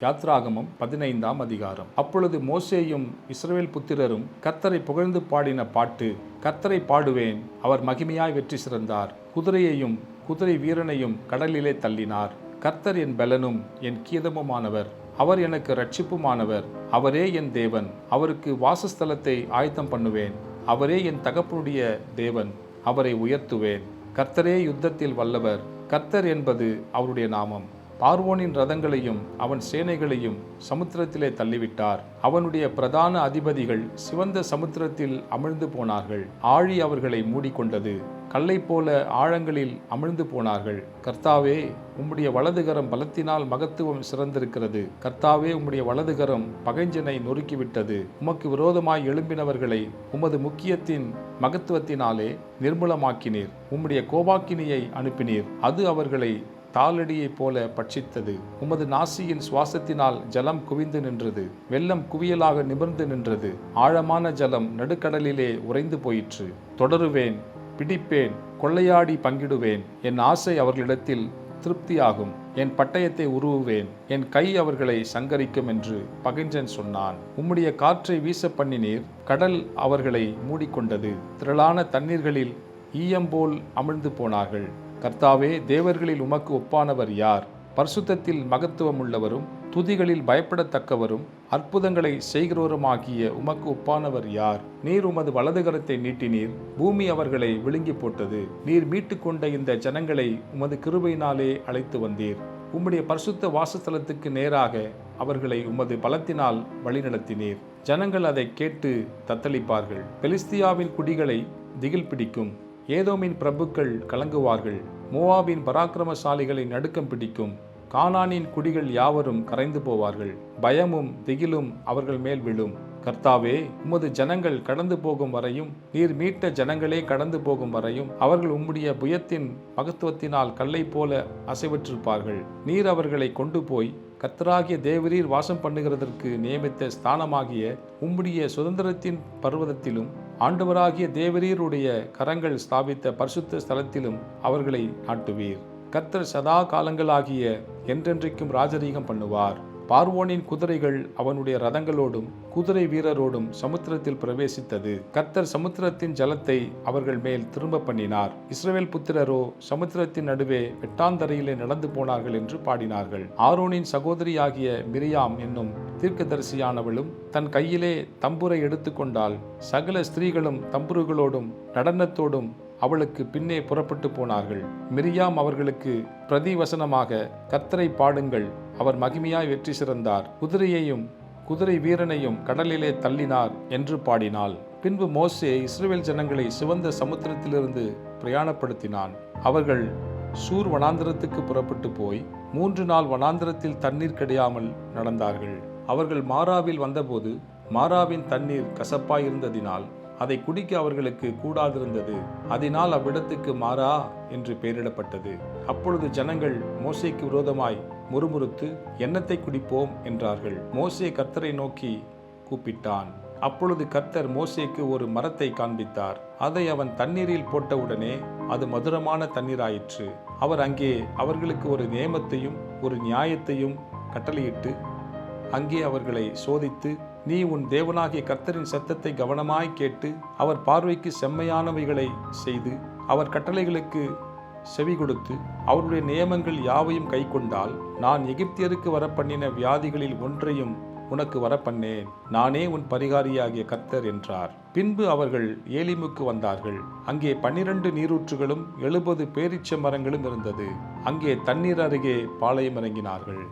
யாத்ராகமம் 15ஆம் அதிகாரம். அப்பொழுது மோசேயும் இஸ்ரவேல் புத்திரரும் கர்த்தரை புகழ்ந்து பாடின பாட்டு. கர்த்தரை பாடுவேன், அவர் மகிமையாய் வெற்றி சிறந்தார். குதிரையையும் குதிரை வீரனையும் கடலிலே தள்ளினார். கர்த்தர் என் பெலனும் என் கீதமுமானவர். அவர் எனக்கு இரட்சிப்புமானவர். அவரே என் தேவன். அவருக்கு வாசஸ்தலத்தை ஆயத்தம் பண்ணுவேன். அவரே என் தகப்பனுடைய தேவன். அவரை உயர்த்துவேன். கர்த்தரே யுத்தத்தில் வல்லவர். கர்த்தர் என்பது அவருடைய நாமம். பார்வோனின் ரதங்களையும் அவன் சேனைகளையும் சமுத்திரத்திலே தள்ளிவிட்டார். அவனுடைய பிரதான அதிபதிகள் சிவந்த சமுத்திரத்தில் அமிழ்ந்து போனார்கள். ஆழி அவர்களை மூடிக்கொண்டது. கல்லை போல ஆழங்களில் அமிழ்ந்து போனார்கள். கர்த்தாவே, உம்முடைய வலதுகரம் பலத்தினால் மகத்துவம் சிறந்திருக்கிறது. கர்த்தாவே, உம்முடைய வலதுகரம் பகைஞ்சனை நொறுக்கிவிட்டது. உமக்கு விரோதமாய் எழும்பினவர்களை உமது முக்கியத்தின் மகத்துவத்தினாலே நிர்மூலமாக்கினீர். உம்முடைய கோபாக்கினியை அனுப்பினீர். அது அவர்களை தாளடியைப் போல பட்சித்தது. உமது நாசியின் சுவாசத்தினால் ஜலம் குவிந்து நின்றது. வெள்ளம் குவியலாக நிமிர்ந்து நின்றது. ஆழமான ஜலம் நடுக்கடலிலே உறைந்து போயிற்று. தொடருவேன், பிடிப்பேன், கொள்ளையாடி பங்கிடுவேன். என் ஆசை அவர்களிடத்தில் திருப்தியாகும். என் பட்டயத்தை உருவுவேன். என் கை அவர்களை சங்கரிக்கும் என்று பகைஞ்சன் சொன்னான். உம்முடைய காற்றை வீச பண்ணினீர். கடல் அவர்களை மூடிக்கொண்டது. திரளான தண்ணீர்களில் ஈயம்போல் அமிழ்ந்து போனார்கள். கர்த்தாவே, தேவர்களில் உமக்கு ஒப்பானவர் யார்? பரிசுத்தத்தில் மகத்துவம் உள்ளவரும் துதிகளில் பயப்படத்தக்கவரும் அற்புதங்களை செய்கிறவருமாகிய உமக்கு ஒப்பானவர் யார்? நீர் உமது வலதுகரத்தை நீட்டினீர். பூமி அவர்களை விழுங்கி போட்டது. நீர் மீட்டுக்கொண்ட இந்த ஜனங்களை உமது கிருபையினாலே அழைத்து வந்தீர். உம்முடைய பரிசுத்த வாசஸ்தலத்துக்கு நேராக அவர்களை உமது பலத்தினால் வழிநடத்தினீர். ஜனங்கள் அதை கேட்டு தத்தளிப்பார்கள். பெலிஸ்தியாவின் குடிகளை திகில் பிடிக்கும். ஏதோமின் பிரபுக்கள் கலங்குவார்கள். மோவாபின் பராக்கிரமசாலிகளை நடுக்கம் பிடிக்கும். கானானின் குடிகள் யாவரும் கரைந்து போவார்கள். பயமும் திகிலும் அவர்கள் மேல் விழும். கர்த்தாவே, உமது ஜனங்கள் கடந்து போகும் வரையும், நீர் மீட்ட ஜனங்களே கடந்து போகும் வரையும் அவர்கள் உம்முடைய புயத்தின் மகத்துவத்தினால் கல்லை போல அசைவற்றிருப்பார்கள். நீர் அவர்களை கொண்டு போய் கர்த்தராகிய தேவரீர் வாசம் பண்ணுகிறதற்கு நியமித்த ஸ்தானமாகிய உம்முடைய சுதந்திரத்தின் பர்வதத்திலும் ஆண்டவராகிய தேவரீருடைய கரங்கள் ஸ்தாபித்த பரிசுத்த ஸ்தலத்திலும் அவர்களை நாட்டுவீர். கர்த்தர் சதா காலங்களாகிய என்றென்றைக்கும் ராஜரீகம் பண்ணுவார். பார்வோனின் குதிரைகள் அவனுடைய ரதங்களோடும் குதிரை வீரரோடும் சமுத்திரத்தில் பிரவேசித்தது. கர்த்தர் சமுத்திரத்தின் ஜலத்தை அவர்கள் மேல் திரும்ப பண்ணினார். இஸ்ரவேல் புத்திரரோ சமுத்திரத்தின் நடுவே வெட்டாந்தரையிலே நடந்து போனார்கள் என்று பாடினார்கள். ஆரோனின் சகோதரியாகிய மிரியாம் என்னும் தீர்க்கதரிசியானவளும் தன் கையிலே தம்புரை எடுத்துக்கொண்டாள். சகல ஸ்திரீகளும் தம்புருகளோடும் நடனத்தோடும் அவளுக்கு பின்னே புறப்பட்டு போனார்கள். மிரியாம் அவர்களுக்கு பிரதிவசனமாக, கர்த்தரை பாடுங்கள், அவர் மகிமையாய் வெற்றி சிறந்தார். குதிரையையும் குதிரை வீரனையும் கடலிலே தள்ளினார் என்று பாடினாள். பின்பு மோசே இஸ்ரவேல் ஜனங்களை சிவந்த சமுத்திரத்திலிருந்து பிரயாணப்படுத்தினான். அவர்கள் சூர் வனாந்திரத்துக்கு புறப்பட்டு போய் 3 நாள் வனாந்திரத்தில் தண்ணீர் கிடையாமல் நடந்தார்கள். அவர்கள் மாராவில் வந்தபோது மாராவின் தண்ணீர் கசப்பாயிருந்ததினால் அதை குடிக்க அவர்களுக்கு கூடாதிருந்தது. அதனால் அவ்விடத்துக்கு மாரா என்று பெயரிடப்பட்டது. அப்பொழுது ஜனங்கள் மோசேக்கு விரோதமாய் முறுமுறுத்து, எண்ணத்தை குடிப்போம் என்றார்கள். மோசே கர்த்தரை நோக்கி கூப்பிட்டான். அப்பொழுது கர்த்தர் மோசேக்கு ஒரு மரத்தை காண்பித்தார். அதை அவன் தண்ணீரில் போட்டவுடனே அது மதுரமான தண்ணீராயிற்று. அவர் அங்கே அவர்களுக்கு ஒரு நியமத்தையும் ஒரு நியாயத்தையும் கட்டளையிட்டு அங்கே அவர்களை சோதித்து, நீ உன் தேவனாகிய கர்த்தரின் சத்தத்தை கவனமாய் கேட்டு அவர் பார்வைக்கு செம்மையானவைகளை செய்து அவர் கட்டளைகளுக்கு செவி கொடுத்து அவருடைய நியமங்கள் யாவையும் கைக்கொண்டால், நான் எகிப்தியருக்கு வரப்பண்ணின வியாதிகளில் ஒன்றையும் உனக்கு வரப்பண்ணேன். நானே உன் பரிகாரியாகிய கர்த்தர் என்றார். பின்பு அவர்கள் ஏலிமுக்கு வந்தார்கள். அங்கே 12 நீரூற்றுகளும் 70 பேரீச்ச மரங்களும் இருந்தது. அங்கே தண்ணீர் அருகே பாளையம் இறங்கினார்கள்.